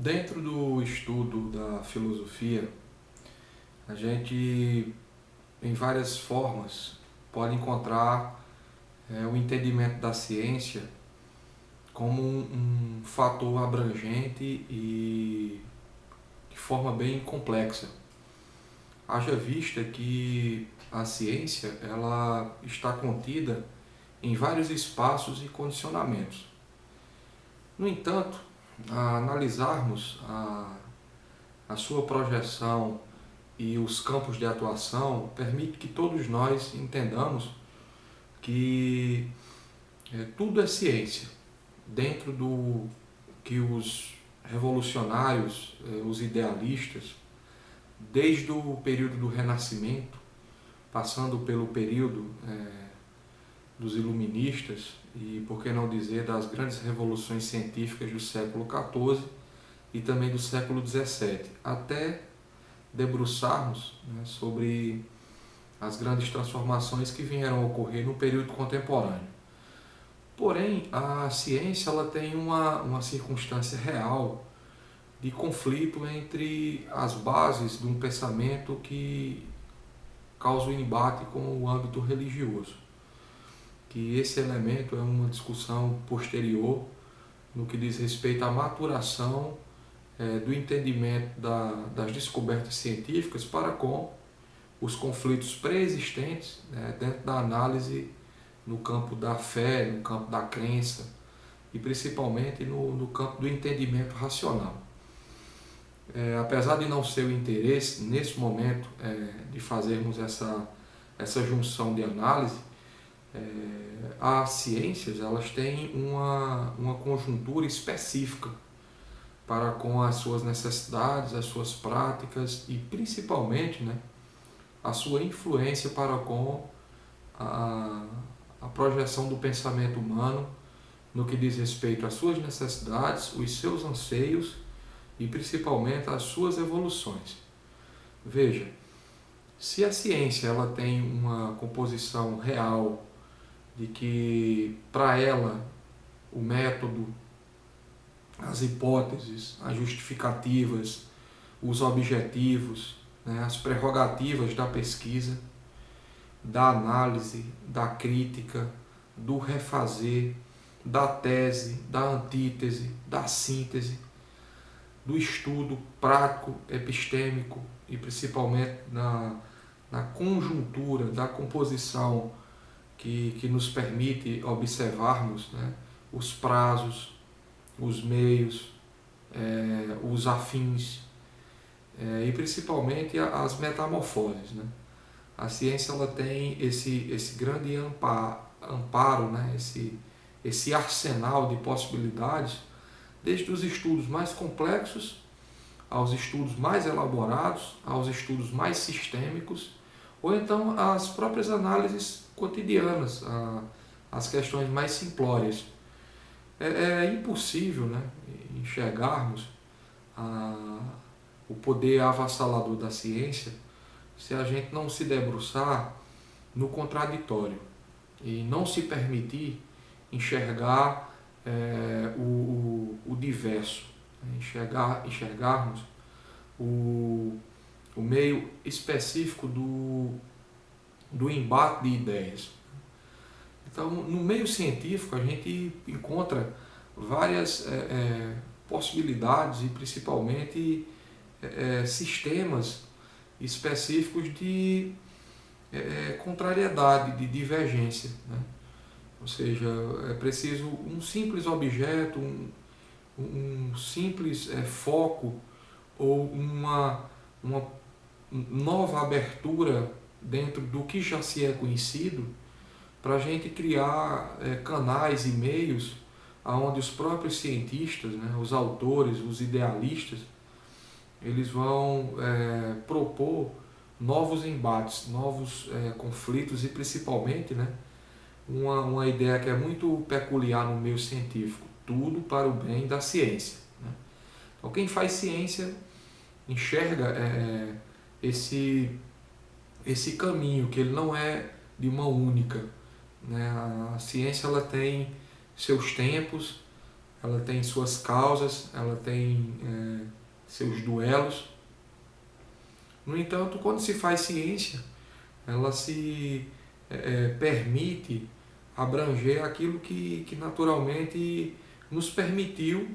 Dentro do estudo da filosofia, a gente, em várias formas, pode encontrar o entendimento da ciência como um fator abrangente e de forma bem complexa. Haja vista que a ciência ela está contida em vários espaços e condicionamentos. No entanto, a analisarmos a sua projeção e os campos de atuação, permite que todos nós entendamos que tudo é ciência, dentro do que os revolucionários, os idealistas, desde o período do Renascimento, passando pelo período dos iluministas e, por que não dizer, das grandes revoluções científicas do século XIV e também do século XVII, até debruçarmos, sobre as grandes transformações que vieram a ocorrer no período contemporâneo. Porém, a ciência ela tem uma circunstância real de conflito entre as bases de um pensamento que causa o embate com o âmbito religioso. Que esse elemento é uma discussão posterior no que diz respeito à maturação do entendimento das descobertas científicas para com os conflitos pré-existentes dentro da análise no campo da fé, no campo da crença e principalmente no campo do entendimento racional. Apesar de não ser o interesse, nesse momento, de fazermos essa junção de análise, as ciências elas têm uma conjuntura específica para com as suas necessidades, as suas práticas e principalmente a sua influência para com a projeção do pensamento humano no que diz respeito às suas necessidades, os seus anseios e principalmente às suas evoluções. Veja, se a ciência ela tem uma composição real de que para ela o método, as hipóteses, as justificativas, os objetivos, as prerrogativas da pesquisa, da análise, da crítica, do refazer, da tese, da antítese, da síntese, do estudo prático, epistêmico e principalmente na conjuntura da composição que nos permite observarmos os prazos, os meios, os afins e principalmente as metamorfoses. A ciência ela tem esse grande amparo, esse arsenal de possibilidades, desde os estudos mais complexos aos estudos mais elaborados, aos estudos mais sistêmicos, ou então às próprias análises cotidianas, as questões mais simplórias. É impossível enxergarmos o poder avassalador da ciência se a gente não se debruçar no contraditório e não se permitir enxergar o diverso, enxergarmos o meio específico do embate de ideias. Então, no meio científico, a gente encontra várias possibilidades e principalmente sistemas específicos de contrariedade, de divergência. Ou seja, é preciso um simples objeto, um simples foco ou uma nova abertura dentro do que já se é conhecido para a gente criar canais e meios onde os próprios cientistas, os autores, os idealistas, eles vão propor novos embates, novos conflitos e principalmente uma ideia que é muito peculiar no meio científico, tudo para o bem da ciência. Então quem faz ciência enxerga esse caminho, que ele não é de mão única. A ciência ela tem seus tempos, ela tem suas causas, ela tem seus duelos. No entanto, quando se faz ciência, ela se permite abranger aquilo que naturalmente nos permitiu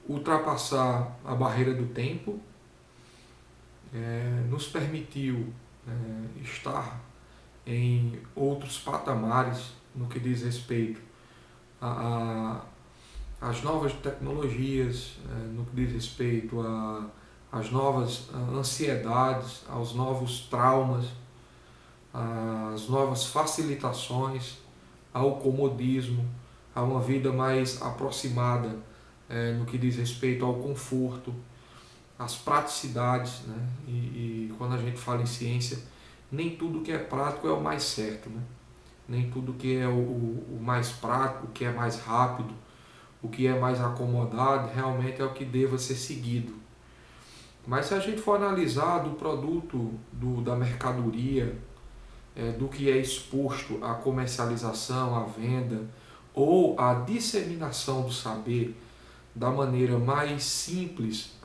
ultrapassar a barreira do tempo, nos permitiu estar em outros patamares no que diz respeito às novas tecnologias, no que diz respeito às novas ansiedades, aos novos traumas, às novas facilitações, ao comodismo, a uma vida mais aproximada no que diz respeito ao conforto, às praticidades, né? E quando a gente fala em ciência, nem tudo que é prático é o mais certo, né? Nem tudo que é o mais prático, o que é mais rápido, o que é mais acomodado, realmente é o que deva ser seguido. Mas se a gente for analisar do produto, da mercadoria, do que é exposto à comercialização, à venda ou à disseminação do saber da maneira mais simples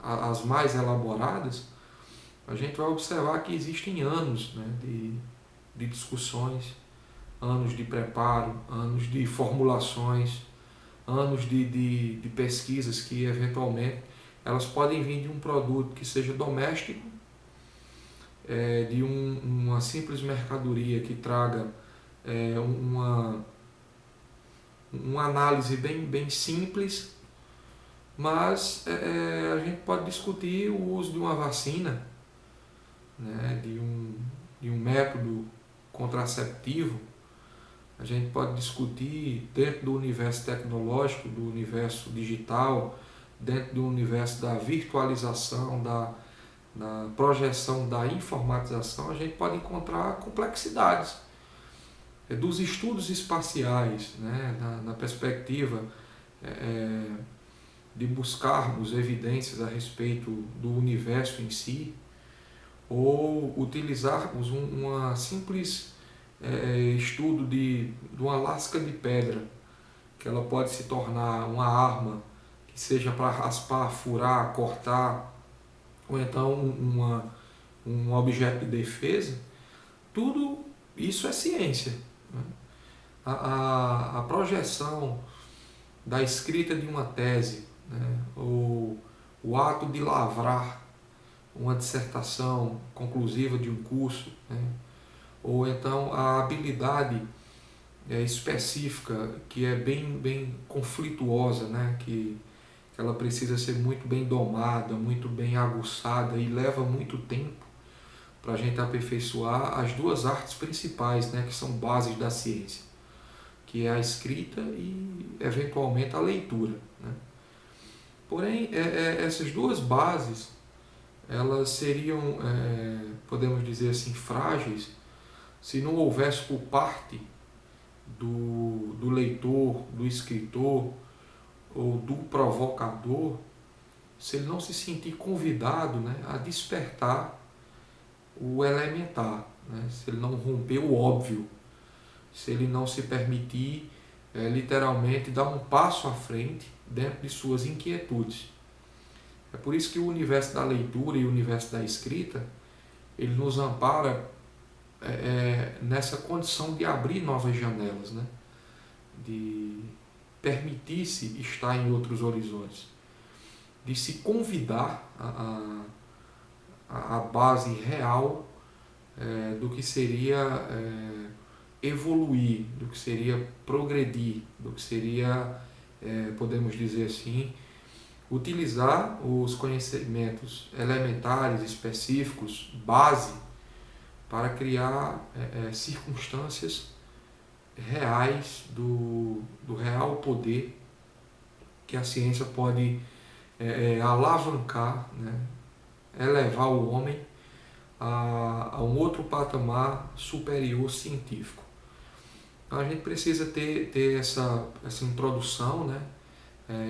às mais elaboradas, a gente vai observar que existem anos, né, de discussões, anos de preparo, anos de formulações, anos de pesquisas que eventualmente elas podem vir de um produto que seja doméstico, de uma simples mercadoria que traga uma análise bem simples, mas a gente pode discutir o uso de uma vacina, né, de um método contraceptivo. A gente pode discutir dentro do universo tecnológico, do universo digital, dentro do universo da virtualização, da projeção da informatização, a gente pode encontrar complexidades dos estudos espaciais, né, na perspectiva de buscarmos evidências a respeito do universo em si, ou utilizarmos uma simples estudo de uma lasca de pedra, que ela pode se tornar uma arma, que seja para raspar, furar, cortar, ou então um objeto de defesa. Tudo isso é ciência, né? A projeção da escrita de uma tese, né, ou o ato de lavrar uma dissertação conclusiva de um curso, né, ou então a habilidade específica que é bem conflituosa, né, que ela precisa ser muito bem domada, muito bem aguçada e leva muito tempo para a gente aperfeiçoar as duas artes principais, né, que são bases da ciência, que é a escrita e eventualmente a leitura, né? Porém, essas duas bases elas seriam, podemos dizer assim, frágeis se não houvesse por parte do leitor, do escritor ou do provocador, se ele não se sentir convidado, né, a despertar o elementar, né, se ele não romper o óbvio, se ele não se permitir literalmente dar um passo à frente dentro de suas inquietudes. É por isso que o universo da leitura e o universo da escrita, ele nos ampara nessa condição de abrir novas janelas, né? De permitir-se estar em outros horizontes, de se convidar a base real do que seria evoluir, do que seria progredir, do que seria, podemos dizer assim, utilizar os conhecimentos elementares, específicos, base, para criar circunstâncias reais do real poder que a ciência pode alavancar, né, elevar o homem a um outro patamar superior científico. Então a gente precisa ter essa introdução, né,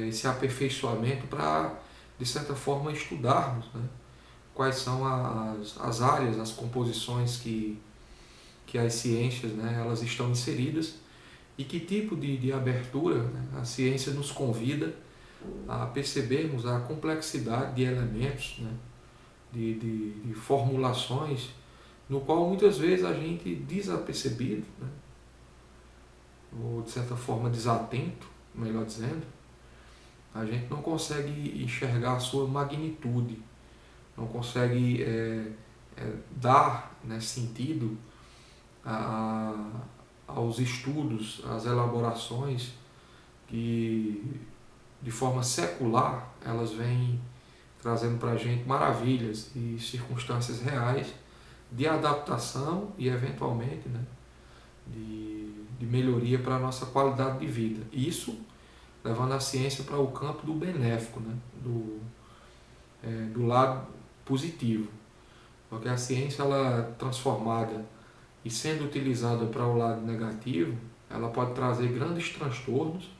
esse aperfeiçoamento para, de certa forma, estudarmos, né, quais são as áreas, as composições que as ciências, né, elas estão inseridas e que tipo de abertura, né, a ciência nos convida a percebermos a complexidade de elementos, né, de formulações, no qual muitas vezes a gente desapercebido, né, ou de certa forma desatento, melhor dizendo, a gente não consegue enxergar a sua magnitude, não consegue dar, né, sentido aos estudos, às elaborações que de forma secular elas vêm trazendo para a gente maravilhas e circunstâncias reais de adaptação e eventualmente, né, de melhoria para a nossa qualidade de vida. Isso levando a ciência para o campo do benéfico, né, do lado positivo. Porque a ciência, ela transformada e sendo utilizada para o lado negativo, ela pode trazer grandes transtornos,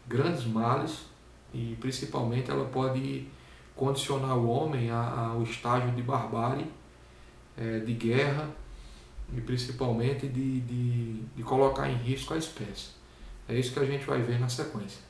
grandes males, e principalmente ela pode condicionar o homem ao estágio de barbárie, de guerra e principalmente de colocar em risco a espécie. É isso que a gente vai ver na sequência.